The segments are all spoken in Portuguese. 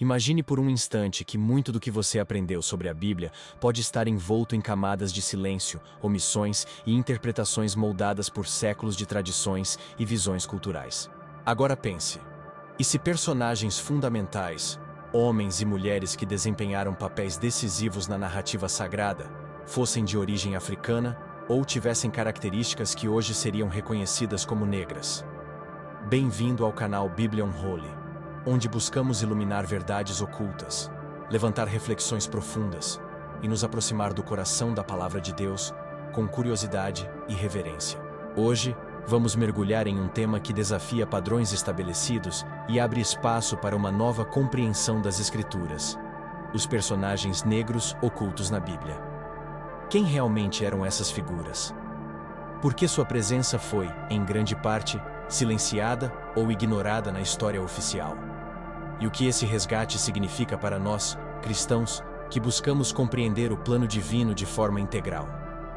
Imagine por um instante que muito do que você aprendeu sobre a Bíblia pode estar envolto em camadas de silêncio, omissões e interpretações moldadas por séculos de tradições e visões culturais. Agora pense: e se personagens fundamentais, homens e mulheres que desempenharam papéis decisivos na narrativa sagrada, fossem de origem africana ou tivessem características que hoje seriam reconhecidas como negras? Bem-vindo ao canal Bíblia Unholy, onde buscamos iluminar verdades ocultas, levantar reflexões profundas e nos aproximar do coração da Palavra de Deus com curiosidade e reverência. Hoje, vamos mergulhar em um tema que desafia padrões estabelecidos e abre espaço para uma nova compreensão das Escrituras: os personagens negros ocultos na Bíblia. Quem realmente eram essas figuras? Por que sua presença foi, em grande parte, silenciada ou ignorada na história oficial? E o que esse resgate significa para nós, cristãos, que buscamos compreender o plano divino de forma integral?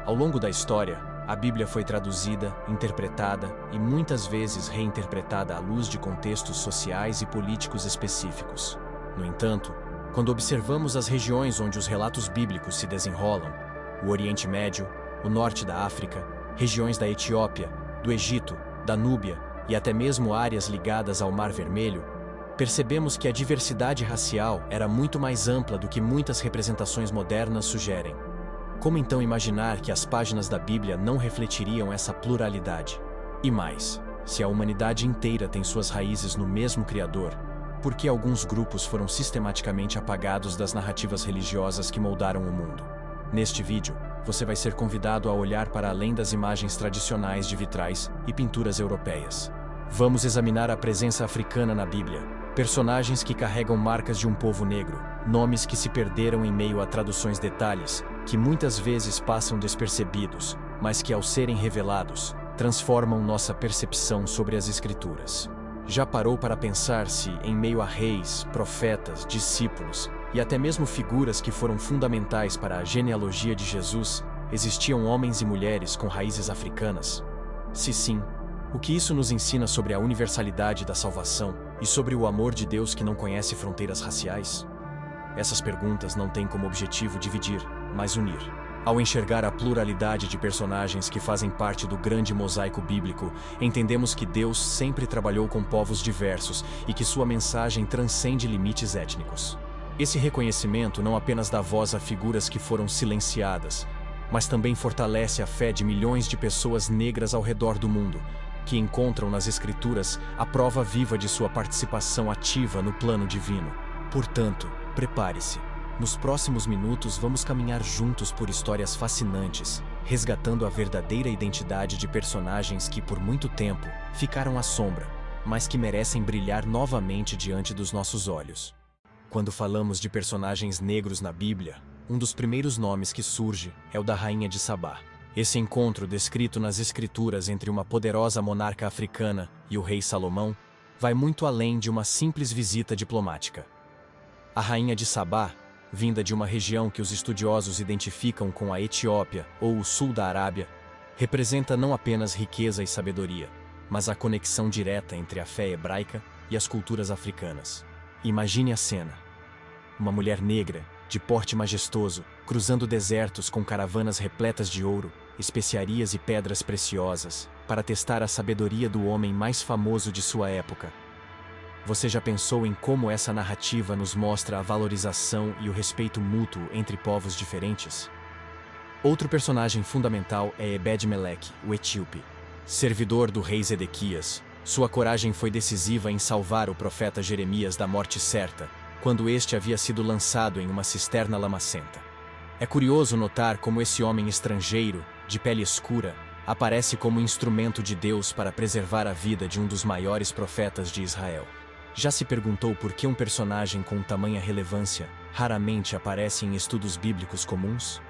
Ao longo da história, a Bíblia foi traduzida, interpretada e muitas vezes reinterpretada à luz de contextos sociais e políticos específicos. No entanto, quando observamos as regiões onde os relatos bíblicos se desenrolam, o Oriente Médio, o Norte da África, regiões da Etiópia, do Egito, da Núbia e até mesmo áreas ligadas ao Mar Vermelho, percebemos que a diversidade racial era muito mais ampla do que muitas representações modernas sugerem. Como então imaginar que as páginas da Bíblia não refletiriam essa pluralidade? E mais, se a humanidade inteira tem suas raízes no mesmo Criador, por que alguns grupos foram sistematicamente apagados das narrativas religiosas que moldaram o mundo? Neste vídeo, você vai ser convidado a olhar para além das imagens tradicionais de vitrais e pinturas europeias. Vamos examinar a presença africana na Bíblia, personagens que carregam marcas de um povo negro, nomes que se perderam em meio a traduções detalhes, que muitas vezes passam despercebidos, mas que ao serem revelados, transformam nossa percepção sobre as Escrituras. Já parou para pensar se, em meio a reis, profetas, discípulos e até mesmo figuras que foram fundamentais para a genealogia de Jesus, existiam homens e mulheres com raízes africanas? Se sim, o que isso nos ensina sobre a universalidade da salvação e sobre o amor de Deus que não conhece fronteiras raciais? Essas perguntas não têm como objetivo dividir, mas unir. Ao enxergar a pluralidade de personagens que fazem parte do grande mosaico bíblico, entendemos que Deus sempre trabalhou com povos diversos e que sua mensagem transcende limites étnicos. Esse reconhecimento não apenas dá voz a figuras que foram silenciadas, mas também fortalece a fé de milhões de pessoas negras ao redor do mundo, que encontram nas Escrituras a prova viva de sua participação ativa no plano divino. Portanto, prepare-se. Nos próximos minutos vamos caminhar juntos por histórias fascinantes, resgatando a verdadeira identidade de personagens que por muito tempo ficaram à sombra, mas que merecem brilhar novamente diante dos nossos olhos. Quando falamos de personagens negros na Bíblia, um dos primeiros nomes que surge é o da Rainha de Sabá. Esse encontro descrito nas Escrituras entre uma poderosa monarca africana e o rei Salomão vai muito além de uma simples visita diplomática. A Rainha de Sabá, vinda de uma região que os estudiosos identificam com a Etiópia ou o sul da Arábia, representa não apenas riqueza e sabedoria, mas a conexão direta entre a fé hebraica e as culturas africanas. Imagine a cena: uma mulher negra, de porte majestoso, cruzando desertos com caravanas repletas de ouro, especiarias e pedras preciosas, para testar a sabedoria do homem mais famoso de sua época. Você já pensou em como essa narrativa nos mostra a valorização e o respeito mútuo entre povos diferentes? Outro personagem fundamental é Ebed-Meleque, o etíope. Servidor do rei Zedequias, sua coragem foi decisiva em salvar o profeta Jeremias da morte certa, quando este havia sido lançado em uma cisterna lamacenta. É curioso notar como esse homem estrangeiro, de pele escura, aparece como instrumento de Deus para preservar a vida de um dos maiores profetas de Israel. Já se perguntou por que um personagem com tamanha relevância raramente aparece em estudos bíblicos comuns?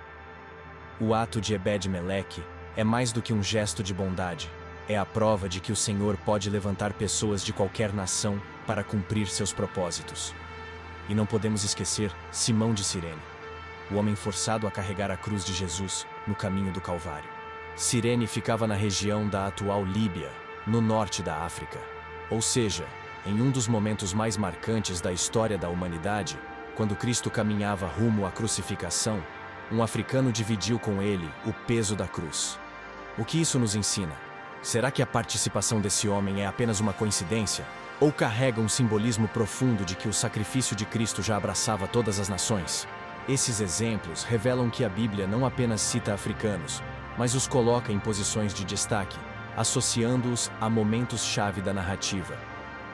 O ato de Ebed-Meleque é mais do que um gesto de bondade. É a prova de que o Senhor pode levantar pessoas de qualquer nação para cumprir seus propósitos. E não podemos esquecer Simão de Cirene, o homem forçado a carregar a cruz de Jesus no caminho do Calvário. Cirene ficava na região da atual Líbia, no norte da África. Ou seja, Em um dos momentos mais marcantes da história da humanidade, quando Cristo caminhava rumo à crucificação, um africano dividiu com ele o peso da cruz. O que isso nos ensina? Será que a participação desse homem é apenas uma coincidência? Ou carrega um simbolismo profundo de que o sacrifício de Cristo já abraçava todas as nações? Esses exemplos revelam que a Bíblia não apenas cita africanos, mas os coloca em posições de destaque, associando-os a momentos-chave da narrativa.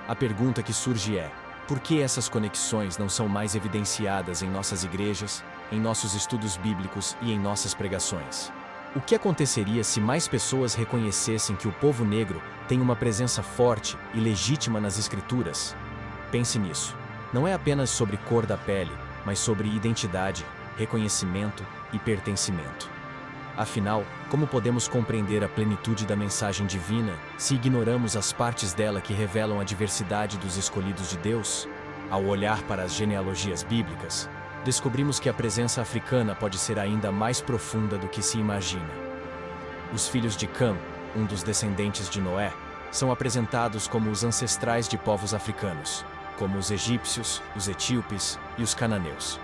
A pergunta que surge é: por que essas conexões não são mais evidenciadas em nossas igrejas, em nossos estudos bíblicos e em nossas pregações? O que aconteceria se mais pessoas reconhecessem que o povo negro tem uma presença forte e legítima nas Escrituras? Pense nisso. Não é apenas sobre cor da pele, mas sobre identidade, reconhecimento e pertencimento. Afinal, como podemos compreender a plenitude da mensagem divina se ignoramos as partes dela que revelam a diversidade dos escolhidos de Deus? Ao olhar para as genealogias bíblicas, descobrimos que a presença africana pode ser ainda mais profunda do que se imagina. Os filhos de Cam, um dos descendentes de Noé, são apresentados como os ancestrais de povos africanos, como os egípcios, os etíopes e os cananeus.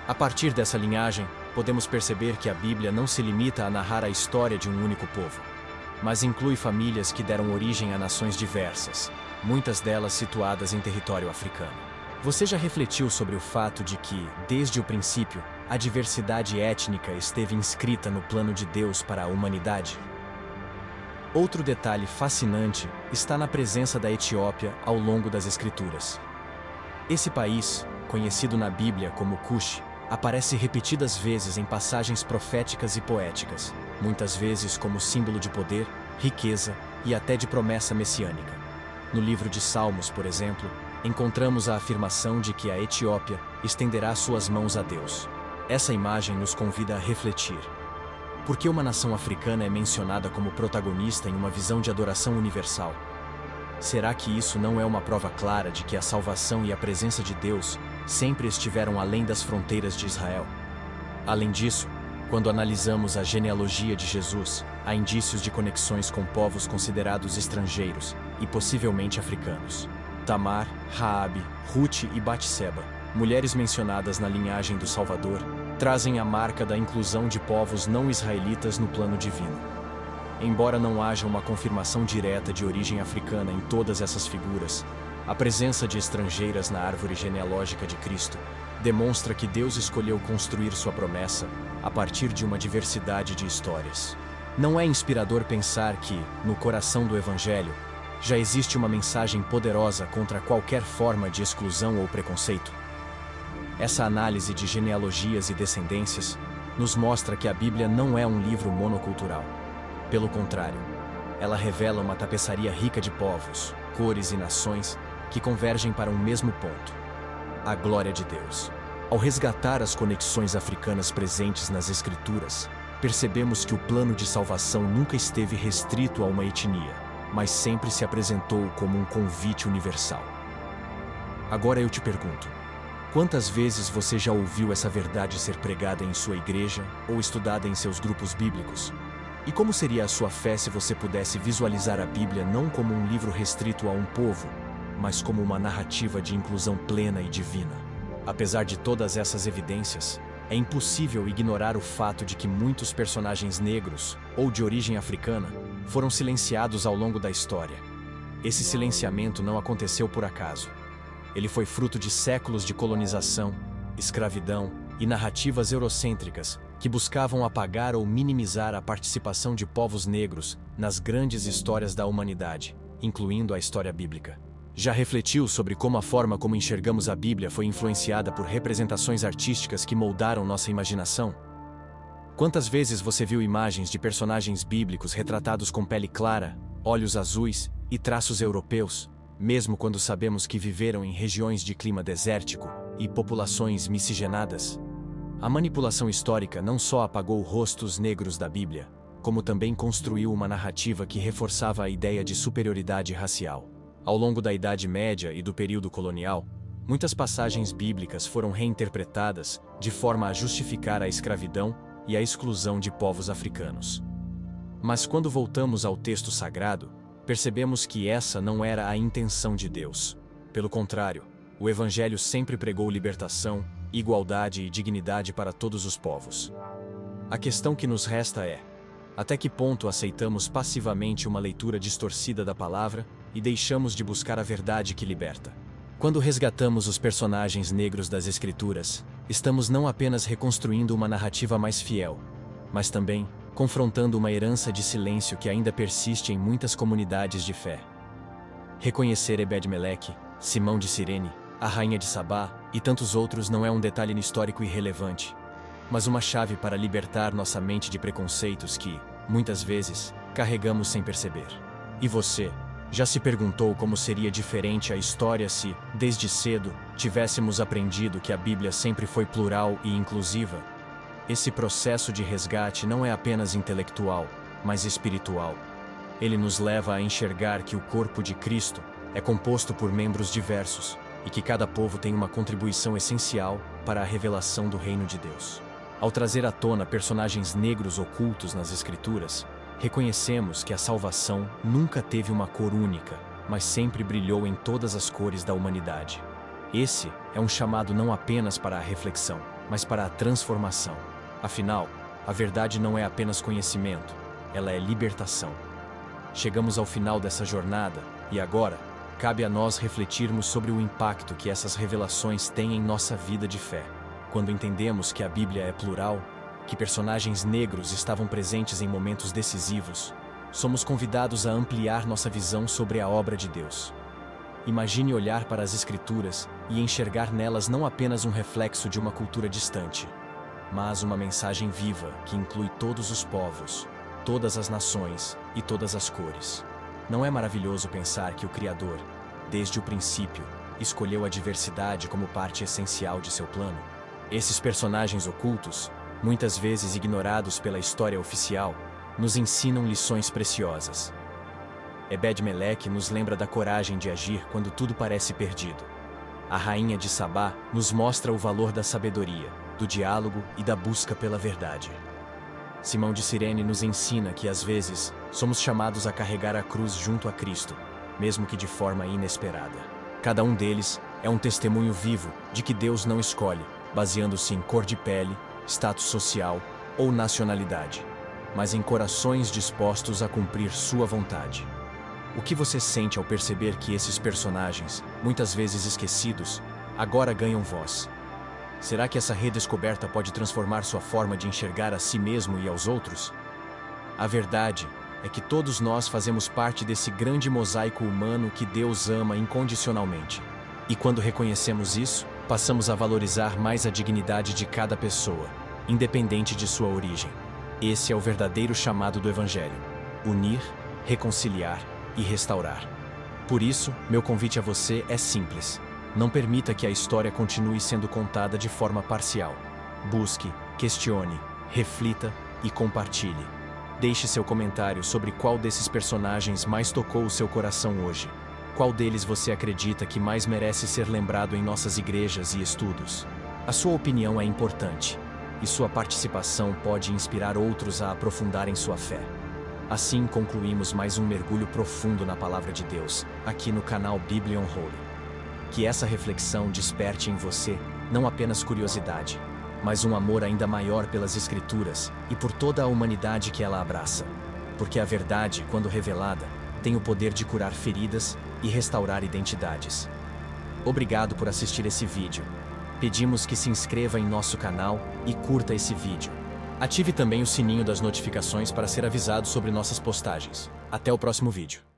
A partir dessa linhagem, podemos perceber que a Bíblia não se limita a narrar a história de um único povo, mas inclui famílias que deram origem a nações diversas, muitas delas situadas em território africano. Você já refletiu sobre o fato de que, desde o princípio, a diversidade étnica esteve inscrita no plano de Deus para a humanidade? Outro detalhe fascinante está na presença da Etiópia ao longo das Escrituras. Esse país, conhecido na Bíblia como Cush, aparece repetidas vezes em passagens proféticas e poéticas, muitas vezes como símbolo de poder, riqueza e até de promessa messiânica. No livro de Salmos, por exemplo, encontramos a afirmação de que a Etiópia estenderá suas mãos a Deus. Essa imagem nos convida a refletir. Por que uma nação africana é mencionada como protagonista em uma visão de adoração universal? Será que isso não é uma prova clara de que a salvação e a presença de Deus sempre estiveram além das fronteiras de Israel? Além disso, quando analisamos a genealogia de Jesus, há indícios de conexões com povos considerados estrangeiros e possivelmente africanos. Tamar, Raabe, Rute e Batseba, mulheres mencionadas na linhagem do Salvador, trazem a marca da inclusão de povos não israelitas no plano divino. Embora não haja uma confirmação direta de origem africana em todas essas figuras, a presença de estrangeiras na árvore genealógica de Cristo demonstra que Deus escolheu construir sua promessa a partir de uma diversidade de histórias. Não é inspirador pensar que, no coração do Evangelho, já existe uma mensagem poderosa contra qualquer forma de exclusão ou preconceito? Essa análise de genealogias e descendências nos mostra que a Bíblia não é um livro monocultural. Pelo contrário, ela revela uma tapeçaria rica de povos, cores e nações que convergem para um mesmo ponto: a glória de Deus. Ao resgatar as conexões africanas presentes nas Escrituras, percebemos que o plano de salvação nunca esteve restrito a uma etnia, mas sempre se apresentou como um convite universal. Agora eu te pergunto: quantas vezes você já ouviu essa verdade ser pregada em sua igreja ou estudada em seus grupos bíblicos? E como seria a sua fé se você pudesse visualizar a Bíblia não como um livro restrito a um povo, mas como uma narrativa de inclusão plena e divina? Apesar de todas essas evidências, é impossível ignorar o fato de que muitos personagens negros, ou de origem africana, foram silenciados ao longo da história. Esse silenciamento não aconteceu por acaso. Ele foi fruto de séculos de colonização, escravidão e narrativas eurocêntricas que buscavam apagar ou minimizar a participação de povos negros nas grandes histórias da humanidade, incluindo a história bíblica. Já refletiu sobre como a forma como enxergamos a Bíblia foi influenciada por representações artísticas que moldaram nossa imaginação? Quantas vezes você viu imagens de personagens bíblicos retratados com pele clara, olhos azuis e traços europeus, mesmo quando sabemos que viveram em regiões de clima desértico e populações miscigenadas? A manipulação histórica não só apagou rostos negros da Bíblia, como também construiu uma narrativa que reforçava a ideia de superioridade racial. Ao longo da Idade Média e do período colonial, muitas passagens bíblicas foram reinterpretadas de forma a justificar a escravidão e a exclusão de povos africanos. Mas quando voltamos ao texto sagrado, percebemos que essa não era a intenção de Deus. Pelo contrário, o Evangelho sempre pregou libertação, igualdade e dignidade para todos os povos. A questão que nos resta é: até que ponto aceitamos passivamente uma leitura distorcida da palavra e deixamos de buscar a verdade que liberta? Quando resgatamos os personagens negros das Escrituras, estamos não apenas reconstruindo uma narrativa mais fiel, mas também confrontando uma herança de silêncio que ainda persiste em muitas comunidades de fé. Reconhecer Ebed-Meleque, Simão de Cirene, a rainha de Sabá e tantos outros não é um detalhe histórico irrelevante, mas uma chave para libertar nossa mente de preconceitos que, muitas vezes, carregamos sem perceber. E você, já se perguntou como seria diferente a história se, desde cedo, tivéssemos aprendido que a Bíblia sempre foi plural e inclusiva? Esse processo de resgate não é apenas intelectual, mas espiritual. Ele nos leva a enxergar que o corpo de Cristo é composto por membros diversos e que cada povo tem uma contribuição essencial para a revelação do reino de Deus. Ao trazer à tona personagens negros ocultos nas Escrituras, reconhecemos que a salvação nunca teve uma cor única, mas sempre brilhou em todas as cores da humanidade. Esse é um chamado não apenas para a reflexão, mas para a transformação. Afinal, a verdade não é apenas conhecimento, ela é libertação. Chegamos ao final dessa jornada, e agora, cabe a nós refletirmos sobre o impacto que essas revelações têm em nossa vida de fé. Quando entendemos que a Bíblia é plural, que personagens negros estavam presentes em momentos decisivos, somos convidados a ampliar nossa visão sobre a obra de Deus. Imagine olhar para as Escrituras e enxergar nelas não apenas um reflexo de uma cultura distante, mas uma mensagem viva que inclui todos os povos, todas as nações e todas as cores. Não é maravilhoso pensar que o Criador, desde o princípio, escolheu a diversidade como parte essencial de seu plano? Esses personagens ocultos, muitas vezes ignorados pela história oficial, nos ensinam lições preciosas. Ebed-Meleque nos lembra da coragem de agir quando tudo parece perdido. A rainha de Sabá nos mostra o valor da sabedoria, do diálogo e da busca pela verdade. Simão de Cirene nos ensina que, às vezes, somos chamados a carregar a cruz junto a Cristo, mesmo que de forma inesperada. Cada um deles é um testemunho vivo de que Deus não escolhe, baseando-se em cor de pele, status social ou nacionalidade, mas em corações dispostos a cumprir sua vontade. O que você sente ao perceber que esses personagens, muitas vezes esquecidos, agora ganham voz? Será que essa redescoberta pode transformar sua forma de enxergar a si mesmo e aos outros? A verdade é que todos nós fazemos parte desse grande mosaico humano que Deus ama incondicionalmente. E quando reconhecemos isso, passamos a valorizar mais a dignidade de cada pessoa, independente de sua origem. Esse é o verdadeiro chamado do Evangelho: unir, reconciliar e restaurar. Por isso, meu convite a você é simples. Não permita que a história continue sendo contada de forma parcial. Busque, questione, reflita e compartilhe. Deixe seu comentário sobre qual desses personagens mais tocou o seu coração hoje. Qual deles você acredita que mais merece ser lembrado em nossas igrejas e estudos? A sua opinião é importante, e sua participação pode inspirar outros a aprofundarem sua fé. Assim concluímos mais um mergulho profundo na Palavra de Deus, aqui no canal Biblion Holy. Que essa reflexão desperte em você não apenas curiosidade, mas um amor ainda maior pelas Escrituras e por toda a humanidade que ela abraça. Porque a verdade, quando revelada, tem o poder de curar feridas e restaurar identidades. Obrigado por assistir esse vídeo. Pedimos que se inscreva em nosso canal e curta esse vídeo. Ative também o sininho das notificações para ser avisado sobre nossas postagens. Até o próximo vídeo.